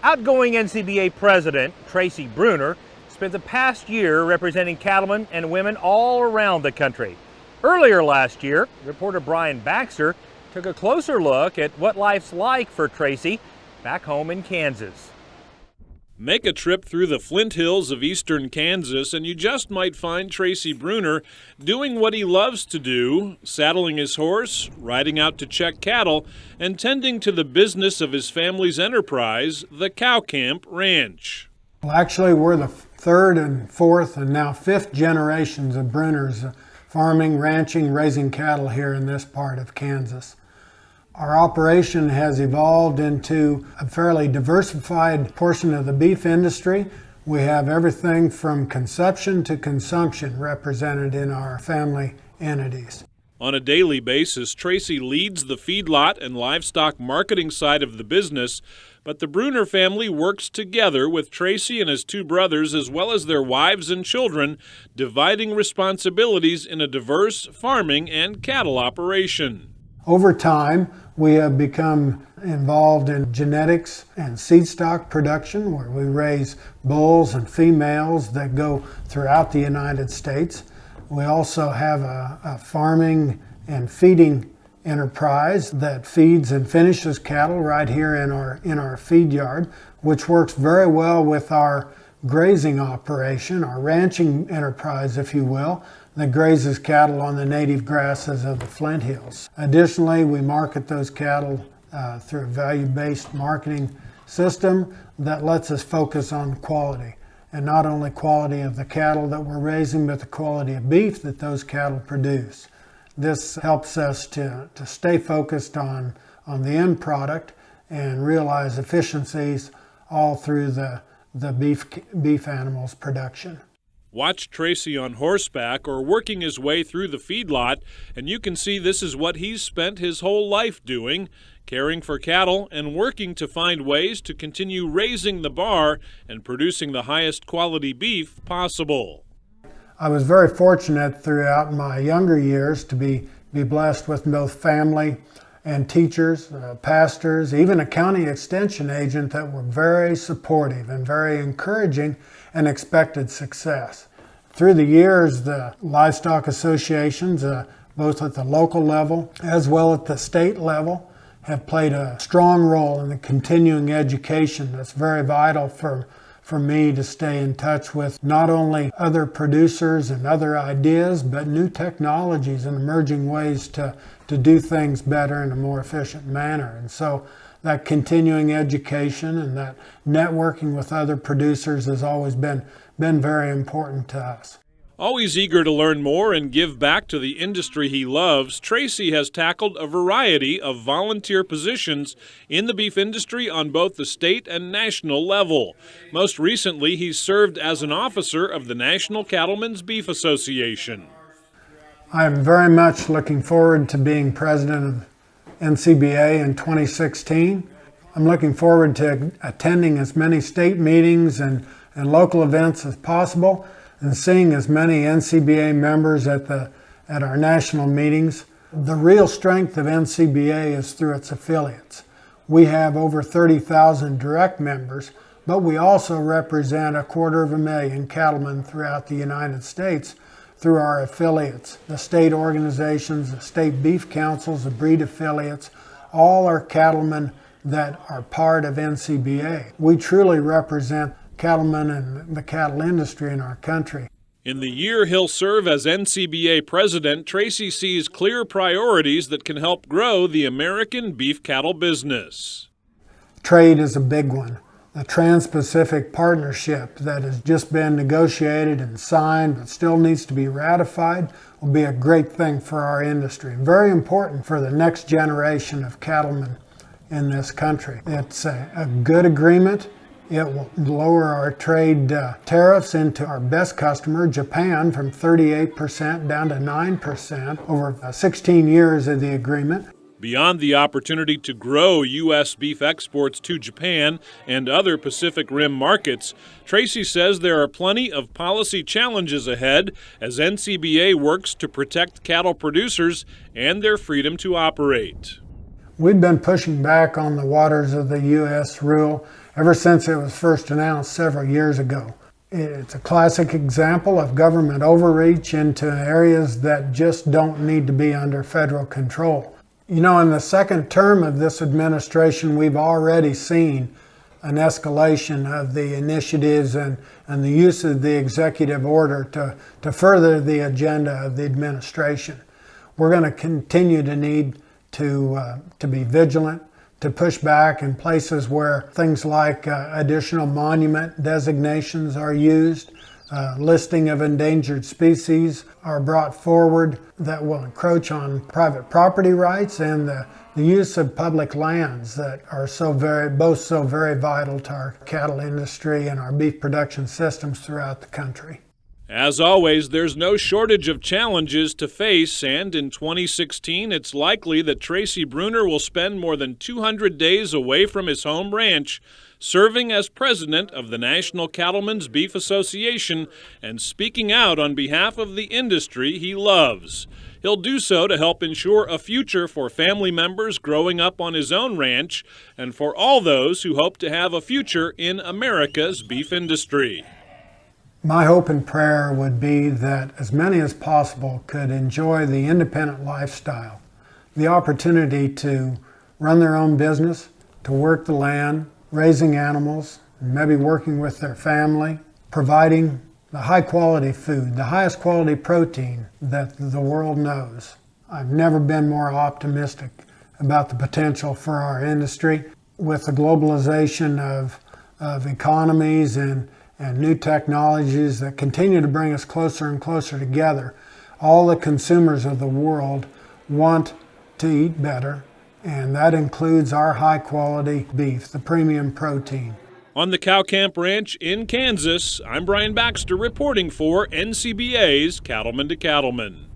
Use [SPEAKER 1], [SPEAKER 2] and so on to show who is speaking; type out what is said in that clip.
[SPEAKER 1] Outgoing NCBA president Tracy Brunner spent the past year representing cattlemen and women all around the country. Earlier last year, reporter Brian Baxter took a closer look at what life's like for Tracy back home in Kansas.
[SPEAKER 2] Make a trip through the Flint Hills of eastern Kansas and you just might find Tracy Brunner doing what he loves to do, saddling his horse, riding out to check cattle, and tending to the business of his family's enterprise, the Cow Camp Ranch.
[SPEAKER 3] Well, actually, we're the third and fourth and now fifth generations of Brunners farming, ranching, raising cattle here in this part of Kansas. Our operation has evolved into a fairly diversified portion of the beef industry. We have everything from conception to consumption represented in our family entities.
[SPEAKER 2] On a daily basis, Tracy leads the feedlot and livestock marketing side of the business, but the Brunner family works together with Tracy and his two brothers as well as their wives and children, dividing responsibilities in a diverse farming and cattle operation.
[SPEAKER 3] Over time, we have become involved in genetics and seed stock production, where we raise bulls and females that go throughout the United States. We also have a farming and feeding enterprise that feeds and finishes cattle right here in our feed yard, which works very well with our grazing operation, our ranching enterprise, if you will, that grazes cattle on the native grasses of the Flint Hills. Additionally, we market those cattle through a value-based marketing system that lets us focus on quality, and not only quality of the cattle that we're raising, but the quality of beef that those cattle produce. This helps us to stay focused on the end product and realize efficiencies all through the beef animals production.
[SPEAKER 2] Watch Tracy on horseback or working his way through the feedlot, and you can see this is what he's spent his whole life doing, caring for cattle and working to find ways to continue raising the bar and producing the highest quality beef possible.
[SPEAKER 3] I was very fortunate throughout my younger years to be blessed with both family and teachers, pastors, even a county extension agent that were very supportive and very encouraging and expected success. Through the years, the livestock associations, both at the local level as well at the state level, have played a strong role in the continuing education that's very vital for me to stay in touch with not only other producers and other ideas, but new technologies and emerging ways to do things better in a more efficient manner. And so that continuing education and that networking with other producers has always been very important to us.
[SPEAKER 2] Always eager to learn more and give back to the industry he loves, Tracy has tackled a variety of volunteer positions in the beef industry on both the state and national level. Most recently, he's served as an officer of the National Cattlemen's Beef Association.
[SPEAKER 3] I'm very much looking forward to being president of NCBA in 2016. I'm looking forward to attending as many state meetings and local events as possible, and seeing as many NCBA members at our national meetings. The real strength of NCBA is through its affiliates. We have over 30,000 direct members, but we also represent 250,000 cattlemen throughout the United States through our affiliates. The state organizations, the state beef councils, the breed affiliates, all are cattlemen that are part of NCBA. We truly represent cattlemen and the cattle industry in our country.
[SPEAKER 2] In the year he'll serve as NCBA president, Tracy sees clear priorities that can help grow the American beef cattle business.
[SPEAKER 3] Trade is a big one. The Trans-Pacific Partnership that has just been negotiated and signed but still needs to be ratified will be a great thing for our industry. Very important for the next generation of cattlemen in this country. It's a good agreement. It will lower our trade tariffs into our best customer, Japan, from 38% down to 9% over 16 years of the agreement.
[SPEAKER 2] Beyond the opportunity to grow U.S. beef exports to Japan and other Pacific Rim markets, Tracy says there are plenty of policy challenges ahead as NCBA works to protect cattle producers and their freedom to operate.
[SPEAKER 3] We've been pushing back on the waters of the U.S. rule ever since it was first announced several years ago. It's a classic example of government overreach into areas that just don't need to be under federal control. You know, in the second term of this administration, we've already seen an escalation of the initiatives and the use of the executive order to further the agenda of the administration. We're going to continue to need to be vigilant, to push back in places where things like additional monument designations are used, listing of endangered species are brought forward that will encroach on private property rights and the use of public lands that are both so very vital to our cattle industry and our beef production systems throughout the country.
[SPEAKER 2] As always, there's no shortage of challenges to face, and in 2016, it's likely that Tracy Brunner will spend more than 200 days away from his home ranch, serving as president of the National Cattlemen's Beef Association and speaking out on behalf of the industry he loves. He'll do so to help ensure a future for family members growing up on his own ranch and for all those who hope to have a future in America's beef industry.
[SPEAKER 3] My hope and prayer would be that as many as possible could enjoy the independent lifestyle, the opportunity to run their own business, to work the land, raising animals, maybe working with their family, providing the high quality food, the highest quality protein that the world knows. I've never been more optimistic about the potential for our industry. With the globalization of economies and new technologies that continue to bring us closer and closer together, all the consumers of the world want to eat better, and that includes our high quality beef, the premium protein.
[SPEAKER 2] On the Cow Camp Ranch in Kansas, I'm Brian Baxter reporting for NCBA's Cattlemen to Cattlemen.